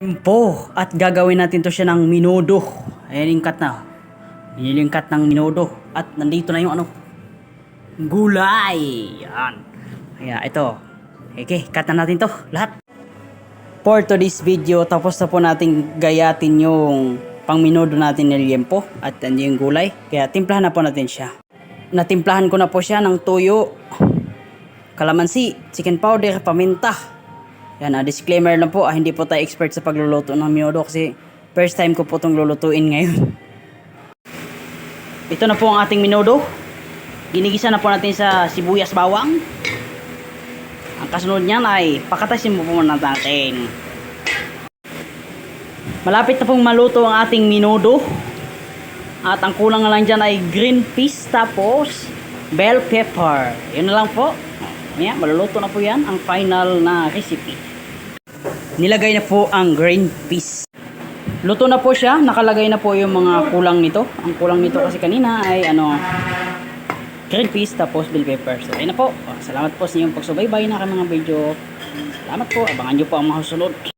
Po, at gagawin natin to siya ng minudo. Ayan yung cut na. Binili yung cut ng minudo. At nandito na yung gulay. Yan. Kaya ito. Okay, cut na natin to. Lahat. For today's video, tapos na po natin gayatin yung pang minudo natin ng liempo. At yung gulay. Kaya timplahan na po natin siya. Natimplahan ko na po siya ng toyo, kalamansi, chicken powder, paminta. Yan, disclaimer lang po, hindi po tayo expert sa pagluluto ng minudo kasi first time ko po itong lulutuin ngayon. Ito na po ang ating minudo. Ginigisa na po natin sa sibuyas bawang. Ang kasunod niyan ay pakatasin po muna natin. Malapit na pong maluto ang ating minudo. At ang kulang na lang dyan ay green peas tapos bell pepper. Yun na lang po. Yan, maluluto na po yan. Ang final na recipe. Nilagay na po ang green peas. Luto na po siya. Nakalagay na po yung mga kulang nito. Ang kulang nito kasi kanina ay green peas tapos bell pepper. So ayun na po. Salamat po sa inyong pagsubaybay na aking mga video. Salamat po. Abangan nyo po ang mga susunod.